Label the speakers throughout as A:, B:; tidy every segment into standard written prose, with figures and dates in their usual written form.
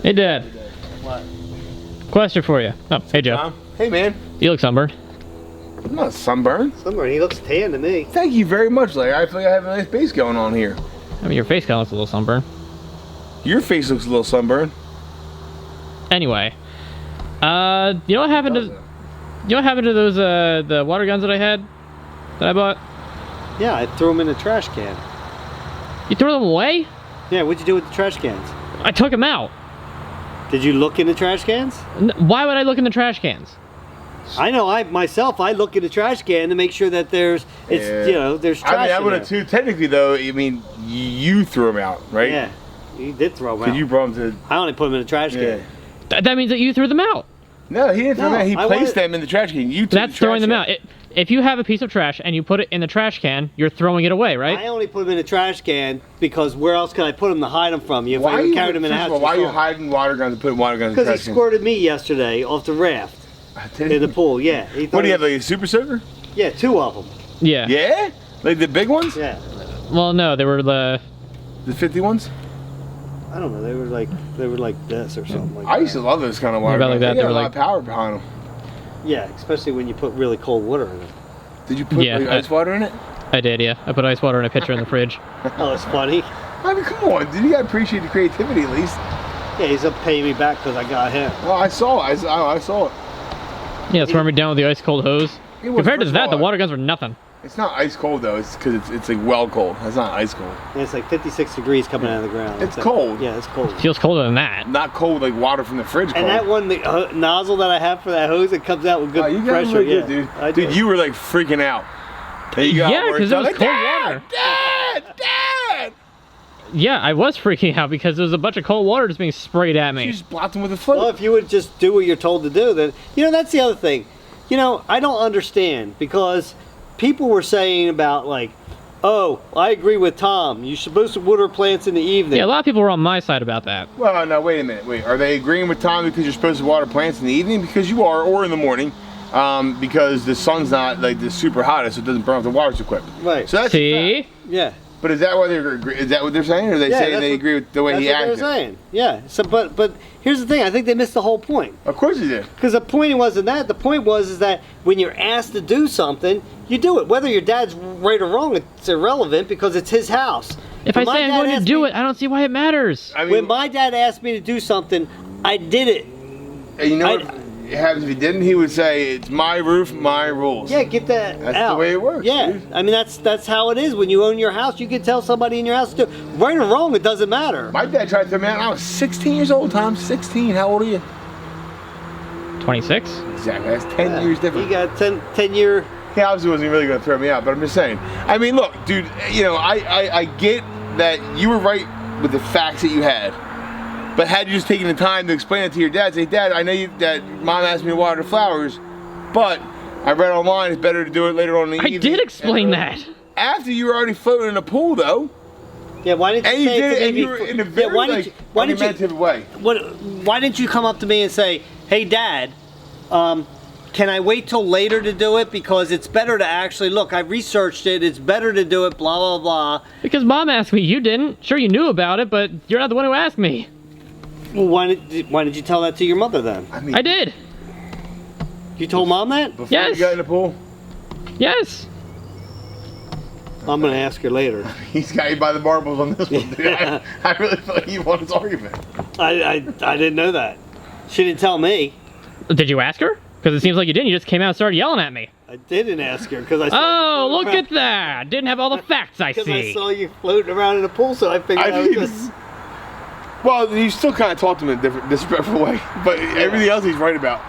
A: Hey, Dad.
B: What?
A: Question for you. Oh, hey, Joe.
C: Tom? Hey, man.
A: You look sunburned.
C: I'm not sunburned.
B: Somewhere he looks tan to me.
C: Thank you very much, Larry. I feel like I have a nice base going on here.
A: I mean, your face kind of looks a little sunburned.
C: Your face looks a little sunburned.
A: Anyway, you know what happened to those the water guns that I had that I bought?
B: Yeah, I threw them in the trash can.
A: You threw them away?
B: Yeah, what'd you do with the trash cans?
A: I took them out.
B: Did you look in the trash cans?
A: Why would I look in the trash cans?
B: I know, I look in the trash can to make sure that there's trash.
C: I mean, I
B: in
C: would have
B: there.
C: too. Technically, though, I mean, you threw them out, right?
B: Yeah, you did throw them
C: Because
B: out.
C: you brought them to.
B: I only put them in the trash can.
A: That means that you threw them out.
C: No, he didn't throw them out. He
B: I
C: placed
B: wanted-
C: them in the trash can. You took
A: That's
C: the trash
A: throwing them
C: out.
A: out. If you have a piece of trash and you put it in the trash can, you're throwing it away, right?
B: I only put them in the trash can because where else could I put them to hide them from you if
C: Why
B: I
C: are you,
B: carried them in the
C: first
B: house?
C: of all, why are you hiding water guns and putting water guns in the
B: Because
C: trash
B: he
C: can?
B: squirted me yesterday off the raft in the pool. Yeah.
C: What do you have, like a super soaker?
B: Yeah, 2 of them.
A: Yeah.
C: Yeah? Like the big ones?
B: Yeah.
A: Well, no, they were the.
C: The 50 ones?
B: I don't know. They were like this or something like
C: I
B: that.
C: used to love those kind of water
A: about
C: guns.
A: like that,
C: They
A: they
C: got
A: were
C: a lot
A: like-
C: of power behind them.
B: Yeah, especially when you put really cold water in it.
C: Did you put
A: Yeah,
C: like, ice water in it?
A: I did, yeah. I put ice water in a pitcher in the fridge.
B: Oh, it's funny.
C: I mean, come on, dude. You gotta appreciate the creativity at least.
B: Yeah, he's up paying me back because I got him.
C: Well, I saw it. I saw it.
A: Yeah, it's me down with the ice cold hose.
C: It was-
A: Compared to
C: first of
A: that, the
C: all,
A: water guns were nothing.
C: It's not ice cold though. It's because it's like well cold. It's not ice cold.
B: And it's like 56 degrees coming out of the ground.
C: It's cold.
B: Yeah, it's cold.
A: Feels colder than that.
C: Not cold like water from the fridge.
B: And
C: cold.
B: that one, the nozzle that I have for that hose, it comes out with good
C: Oh, you got
B: pressure.
C: really
B: Yeah,
C: good, dude.
B: I
C: Dude,
B: do.
C: you were like freaking out. You got
A: Yeah,
C: worked
A: 'cause it
C: up,
A: was
C: like,
A: cold
C: Dad,
A: water.
C: Dad!
A: Yeah, I was freaking out because there was a bunch of cold water just being sprayed at
C: You
A: me.
C: just blocked him with a foot.
B: Well, if you would just do what you're told to do, then that's the other thing. I don't understand because people were saying about like, oh, I agree with Tom. You're supposed to water plants in the evening.
A: Yeah, a lot of people were on my side about that.
C: Well, no, wait a minute. Wait, are they agreeing with Tom because you're supposed to water plants in the evening? Because you are, or in the morning, because the sun's not like the super hottest, so it doesn't burn off the water so quick.
B: Right.
C: So that's
A: See?
B: Yeah.
C: But is that what is that what they're saying, or are they saying
B: that's
C: they
B: what-
C: agree with the way
B: That's
C: he
B: what
C: acted?
B: they're saying. Yeah. So, but here's the thing. I think they missed the whole point.
C: Of course he did.
B: Because the point wasn't that. The point was that when you're asked to do something, you do it. Whether your dad's right or wrong, it's irrelevant because it's his house.
A: If I say I'm going to do it, I don't see why it matters.
C: I mean,
B: When my dad asked me to do something, I did it.
C: and you know what happens if he didn't? He would say, "It's my roof, my rules."
B: Yeah, get that
C: That's
B: out.
C: the way it works,
B: Yeah,
C: dude.
B: I mean that's how it is. When you own your house, you can tell somebody in your house to do right or wrong. It doesn't matter.
C: My dad tried to throw me out. I was 16 years old, Tom. 16. How old are you?
A: 26?
C: Exactly. That's 10 years different.
B: You got 10 year.
C: He obviously wasn't really going to throw me out, but I'm just saying. I mean, look, dude, I get that you were right with the facts that you had. But had you just taken the time to explain it to your dad, say, Dad, I know that Mom asked me to water the flowers, but I read online it's better to do it later on in the
A: I
C: evening.
A: did explain that.
C: After you were already floating in the pool, though.
B: Yeah, why didn't you
C: And you
B: say
C: did
B: it
C: it,
B: to
C: and
B: me
C: you were
B: before-
C: in a very,
B: why didn't you?
C: argumentative way.
B: Why didn't you come up to me and say, "Hey, Dad, can I wait till later to do it because it's better to actually look? I researched it. It's better to do it. Blah blah blah."
A: Because Mom asked me, you didn't. Sure, you knew about it, but you're not the one who asked me.
B: Well, why did you tell that to your mother then?
C: I mean,
A: I did.
B: You told Mom that?
C: before
A: Yes.
C: you got in the pool,
A: Yes.
B: I'm gonna ask her later.
C: he's got you by the marbles on this one, dude. I really feel like he won his argument.
B: I didn't know that. She didn't tell me.
A: Did you ask her? Because it seems like you didn't. You just came out and started yelling at me.
B: I didn't ask her because I saw
A: Oh, look at that. Didn't have all the facts I
B: because I
A: see.
B: saw you floating around in the pool, so I figured I was just.
C: Well, you still kind of talked to him in a different, disrespectful way, but everything else he's right about.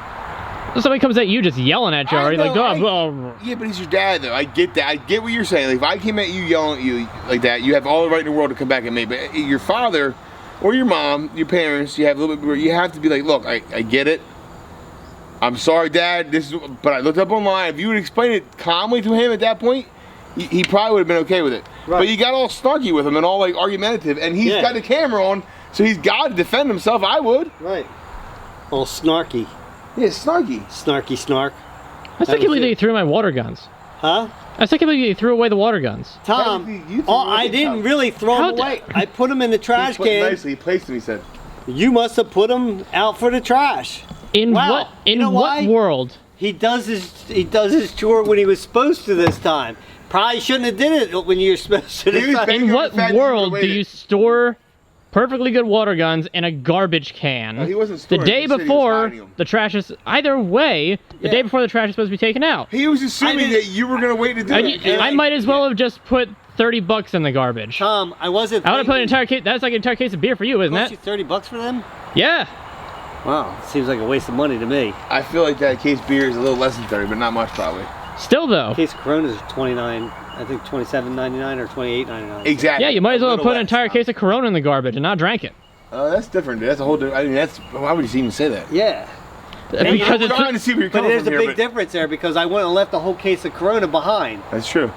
A: Somebody comes at you just yelling at you already, like, oh,
C: Yeah, but he's your dad, though. I get that. I get what you're saying. Like, if I came at you yelling at you like that, you have all the right in the world to come back at me. But your father or your mom, your parents, you have a little bit. You have to be like, look, I get it. I'm sorry, Dad. But I looked up online. If you would explain it calmly to him at that point, he probably would have been okay with it.
B: Right.
C: But you got all snarky with him and all like argumentative, and he's got the camera on, so he's got to defend himself. I would.
B: Right. All snarky.
C: Yeah, snarky.
B: Snarky snark.
A: I still can't believe they threw my water guns.
B: Huh?
A: I was thinking maybe you threw away the water guns.
B: Tom,
C: Technically, you threw
B: I
C: away
B: didn't
C: Tom.
B: really throw
A: How
B: them away. I put them in the trash can.
C: Nicely, he placed them, he said.
B: You must have put them out for the trash.
A: In
B: Wow.
A: what
B: You
A: in
B: know
A: what
B: why?
A: world?
B: He does his chore when he was supposed to this time. Probably shouldn't have did it when you were supposed to
C: He
B: this
C: was
B: time.
C: thinking-
A: In what
C: fact that you
A: world do
C: related.
A: you store perfectly good water guns in a garbage can?
C: No, he wasn't
A: the
C: storing
A: day
C: them. He said he was
A: before
C: hiding 'em.
A: the trash is either way. The
B: Yeah.
A: day before the trash is supposed to be taken out.
C: He was assuming
B: didn't-
C: that you were going to wait to do it.
A: I might as well have just put $30 in the garbage.
B: Tom, I wasn't.
A: I would have put an
B: thinking-
A: entire case. That's like an entire case of beer for you, isn't
B: Cost
A: it?
B: you $30 for them?
A: Yeah.
B: Wow, seems like a waste of money to me.
C: I feel like that case of beer is a little less than 30, but not much probably.
A: Still though.
B: Case of Coronas is 29. I think 27.99 or 28.99.
C: Exactly.
A: Yeah, you might as well have
C: A
A: put an
C: little
A: entire
C: less.
A: case of Corona in the garbage and not drank it.
C: That's different. Dude. That's a whole different. I mean, that's. Why would you even say that?
B: Yeah.
A: Because
C: I'm trying to see where you're
B: But
C: coming
B: there's
C: from
B: a
C: here,
B: big
C: but
B: difference there because I went and left a whole case of Corona behind.
C: that's true.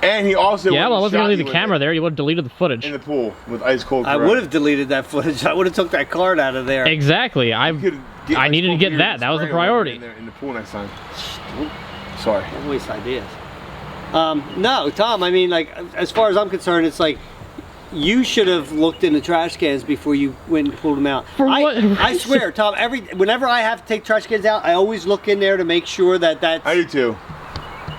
C: And he also
A: yeah, well, I
C: went
A: wasn't
C: and
A: gonna leave
C: shot
A: the
C: you
A: camera
C: with
A: there. You would have deleted the
C: it
A: footage.
C: in the pool with ice cold.
B: I
C: Corona.
B: would have deleted that footage. I would have took that card out of there.
A: Exactly. I
C: You could get
A: I
C: ice
A: needed to
C: cold
A: get
C: beer
A: that.
C: and
A: That was the
C: spray 'em
A: priority.
C: in there in the pool next time. Sorry.
B: Don't waste ideas. No, Tom, I mean, like, as far as I'm concerned, it's like, you should have looked in the trash cans before you went and pulled them out.
A: For what
B: I
A: reason?
B: swear, Tom, whenever I have to take trash cans out, I always look in there to make sure that that's,
C: I do too.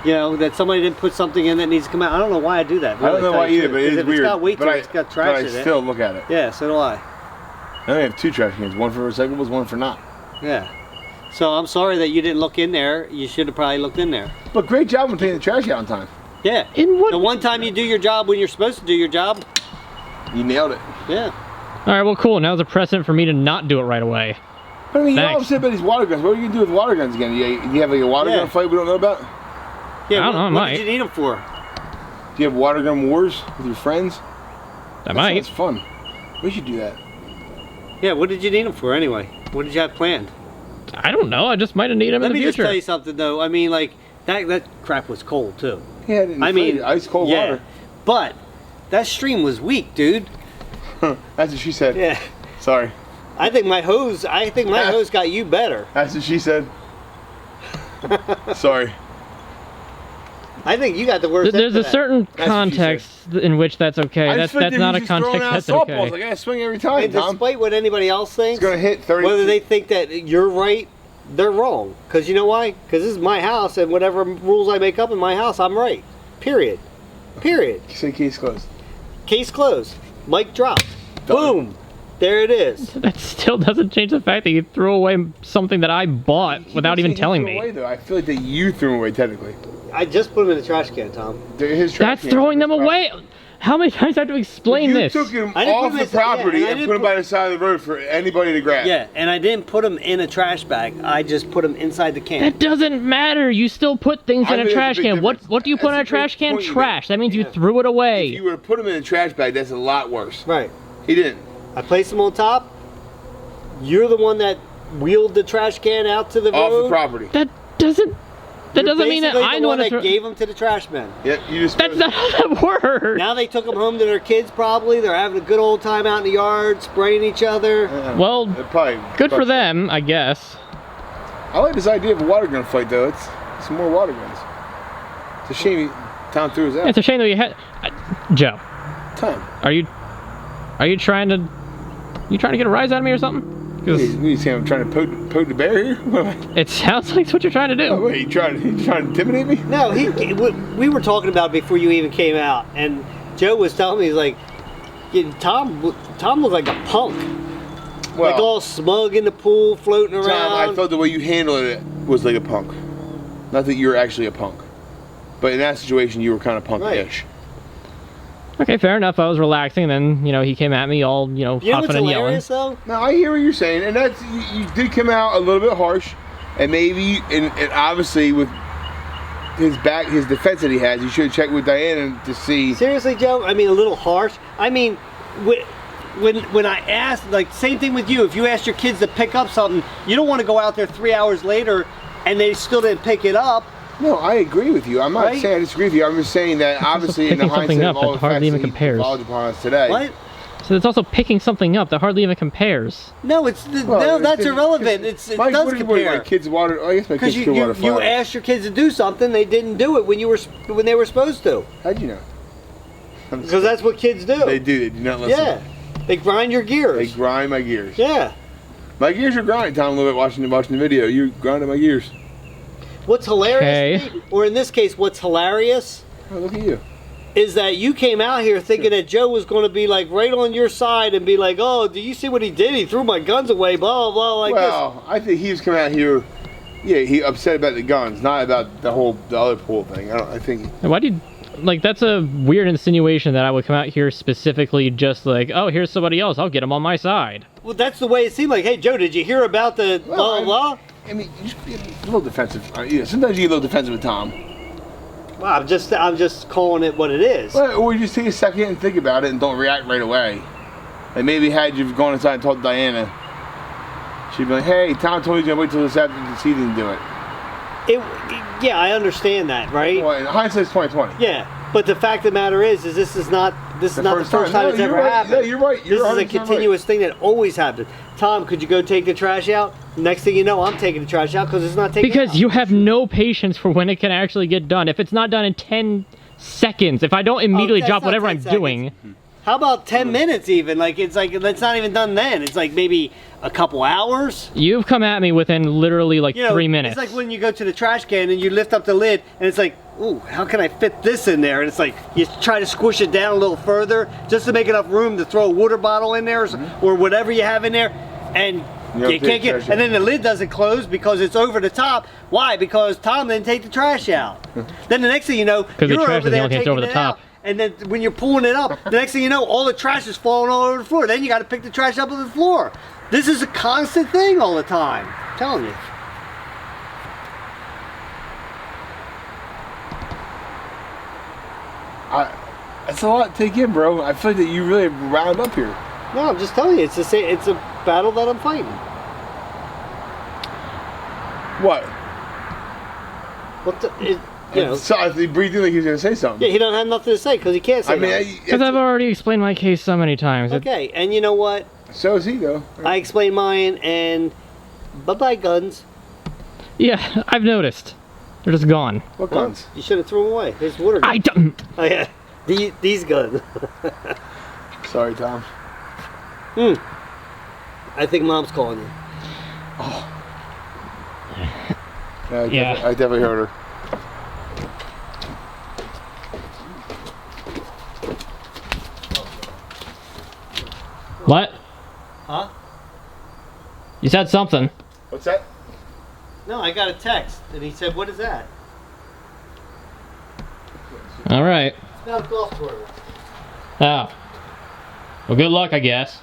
B: you know, that somebody didn't put something in that needs to come out. I don't know why I do that.
C: I don't know
B: really,
C: why
B: tell you
C: either,
B: the
C: but
B: truth.
C: it
B: 'Cause
C: is
B: if
C: weird.
B: It's got weight to
C: but
B: it, it's got
C: but
B: trash
C: I
B: in it.
C: still look at it.
B: Yeah, so do I.
C: I only have 2 trash cans. One for recyclables, one for not.
B: Yeah. So I'm sorry that you didn't look in there. You should have probably looked in there.
C: But great job on taking the trash out on time.
B: Yeah.
A: In what?
B: The one time you do your job when you're supposed to do your job.
C: You nailed it.
B: Yeah.
A: All right. Well, cool. Now's a precedent for me to not do it right away.
C: But I mean, you all
A: Thanks.
C: upset about these water guns. What are you gonna do with water guns again? Do you have like a water
B: Yeah.
C: gun fight we don't know about?
B: Yeah.
A: I don't know, I
B: What
A: might.
B: did you need them for?
C: Do you have water gun wars with your friends?
A: I might.
C: It's fun. We should do that.
B: Yeah. What did you need them for anyway? What did you have planned?
A: I don't know. I just might have needed him
B: Let
A: in the
B: me just
A: future.
B: tell you something though. I mean, like that crap was cold too.
C: Yeah,
B: I mean,
C: ice cold
B: yeah,
C: water.
B: but that stream was weak, dude.
C: That's what she said.
B: Yeah.
C: Sorry.
B: I think my hose got you better.
C: That's what she said. Sorry.
B: I think you got the worst.
A: There's
B: end
A: a
B: of that.
A: certain
C: That's what she
A: context in which that's okay.
C: I
A: That's
C: just feel like
A: that's not a
C: he's just throwing
A: context
C: out
A: that's
C: softballs.
A: okay.
C: I gotta swing every time,
B: And
C: Tom.
B: despite what anybody else thinks,
C: It's gonna hit 30.
B: whether they think that you're right, they're wrong. Because you know why? Because this is my house, and whatever rules I make up in my house, I'm right. Period. Period.
C: Say case closed.
B: Case closed. Mic dropped.
C: Done.
B: Boom. There it is.
A: That still doesn't change the fact that you threw away something that I bought without even telling me.
C: Away, though. I feel like that you threw them away technically.
B: I just put them in the trash can, Tom.
C: They're his trash
A: That's
C: can.
A: throwing them
C: His
A: away. How many times do I have to explain
C: You
A: this?
C: took him
B: I didn't put
C: off
B: them
C: the
B: in- yeah,
C: property
B: and I
C: and
B: didn't
C: put him
B: put-
C: by the side of the road for anybody to grab.
B: Yeah, and I didn't put them in a trash bag. I just put them inside the can.
A: That doesn't matter. You still put things
C: I
A: in a
C: think
A: trash
C: there's a big
A: can. What
C: difference.
A: do you put
C: That's
A: in a
C: a
A: trash
C: great
A: can?
C: point you
A: Trash. That means you
B: Yeah.
A: threw it away.
C: If you were to put them in a trash bag, that's a lot worse.
B: Right.
C: He didn't.
B: I placed them on top. You're the one that wheeled the trash can out to the
C: Off
B: road.
C: the property.
A: That doesn't. That
B: You're
A: doesn't mean that
B: basically
A: I'm
B: the
A: the
B: one
A: one
B: that
A: that.
B: gave them to the trash men.
C: Yep, you just.
A: That's not how that works.
B: Now they took them home to their kids. Probably they're having a good old time out in the yard, spraying each other.
A: Well,
C: Probably.
A: good for them, I guess.
C: I like this idea of a water gun fight, though. It's some more water guns. It's a shame Tom threw his out.
A: It's a shame that you had. Joe,
C: Tom.
A: are you trying to get a rise out of me or something?
C: What
A: Because
C: you saying I'm trying to poke the bear here?
A: it sounds like it's what you're trying to
C: Oh,
A: do.
C: wait, you trying to intimidate me?
B: No, we were talking about it before you even came out, and Joe was telling me, he's like, yeah, Tom looked like a punk, like all smug in the pool, floating around.
C: Tom, I thought the way you handled it was like a punk. Not that you're actually a punk, but in that situation you were kind of punkish.
A: Okay, fair enough. I was relaxing, and then he came at me all
B: You know
A: huffing
B: what's
A: and yelling.
B: hilarious though?
C: No, I hear what you're saying, and that's you did come out a little bit harsh, and maybe and obviously with his defense that he has, you should check with Diana to see.
B: Seriously, Joe? I mean, a little harsh. I mean, when I asked, like, same thing with you. If you asked your kids to pick up something, you don't want to go out there 3 hours later and they still didn't pick it up.
C: No, I agree with you. I'm not
B: Right?
C: saying I disagree with you. I'm just saying that obviously in the
A: picking something
C: hindsight
A: up
C: of all
A: that
C: the
A: hardly
C: facts
A: even
C: that he
A: compares.
C: divulged upon us today,
B: What?
A: So it's also picking something up that hardly even compares.
B: No, that's irrelevant. It
C: Mike,
B: does
C: what
B: compare.
C: my kids water? I guess my kids
B: Because
C: could water
B: you
C: flowers.
B: asked your kids to do something, they didn't do it when they were supposed to.
C: How'd you know?
B: Because that's what kids do.
C: They do. They do not listen.
B: Yeah, they grind your
C: They
B: gears.
C: grind my gears.
B: Yeah.
C: My gears are grinding, Tom, a little bit watching the video. You grinding my gears.
B: What's hilarious, to me, or in this case, what's hilarious,
C: Oh, look at you.
B: is that you came out here thinking that Joe was going to be like right on your side and be like, "Oh, do you see what he did? He threw my guns away." Blah blah blah, like
C: Well, I think he was coming out here. Yeah, he upset about the guns, not about the other pool thing. I think.
A: Why do you, like, that's a weird insinuation that I would come out here specifically just like, oh, here's somebody else, I'll get him on my side.
B: this. Well, that's the way it seemed. Like, hey, Joe, did you hear about the blah blah blah?
C: I mean, you just get a little defensive. Yeah, sometimes you get a little defensive with Tom.
B: Well, I'm just calling it what it is.
C: Well, or you just take a second and think about it and don't react right away. Like maybe had you gone inside and told Diana, she'd be like, "Hey, Tom told me he's gonna wait till this after the season to do it."
B: Yeah, I understand that, right?
C: Well, in hindsight's 2020.
B: Yeah, but the fact of the matter is this is not the first time
C: No,
B: it's
C: you're
B: ever
C: right.
B: happened.
C: No, you're right. You're
B: This is a
C: 100%
B: continuous thing that always happens. Tom, could you go take the trash out? Next thing you know, I'm taking the trash out because it's not taken
A: Because
B: out.
A: you have no patience for when it can actually get done. If it's not done in 10 seconds, if I don't immediately
B: that's
A: drop
B: not
A: whatever
B: 10
A: I'm
B: seconds.
A: doing,
B: How about 10 minutes even? Like it's not even done then. It's like maybe a couple hours.
A: you've come at me within literally like 3 minutes.
B: It's like when you go to the trash can and you lift up the lid and it's like, ooh, how can I fit this in there? And it's like you try to squish it down a little further just to make enough room to throw a water bottle in there or whatever you have in there, and you can't get. And then the lid doesn't close because it's over the top. Why? Because Tom didn't take the trash out. Then the next thing you know,
A: the
B: you're
A: trash
B: over
A: is the
B: there
A: only thing that's
B: taking
A: over the
B: it
A: top.
B: out. And then when you're pulling it up, the next thing you know, all the trash is falling all over the floor. Then you got to pick the trash up on the floor. This is a constant thing all the time. I'm telling you.
C: That's a lot to take in, bro. I feel like that you really round up here.
B: No, I'm just telling you, it's a battle that I'm fighting.
C: What?
B: What the? You know,
C: So he breathed in like he was gonna say something.
B: yeah, he don't have nothing to say because he can't say
C: I mean,
B: nothing.
A: Because I've already explained my case so many times.
B: Okay, and you know what?
C: so is he though.
B: I explained mine, and bye-bye guns.
A: Yeah, I've noticed. They're just gone.
C: What
B: Well,
C: guns?
B: you should have threw them away. There's water guns.
A: I don't.
B: Oh yeah, these guns.
C: Sorry, Tom.
B: I think Mom's calling you.
C: Yeah, I definitely heard her.
A: What?
B: Huh?
A: You said something.
C: What's that?
B: No, I got a text, and he said, "What is that?"
A: All right.
B: It's not a golf tournament.
A: Oh. Well, good luck, I guess.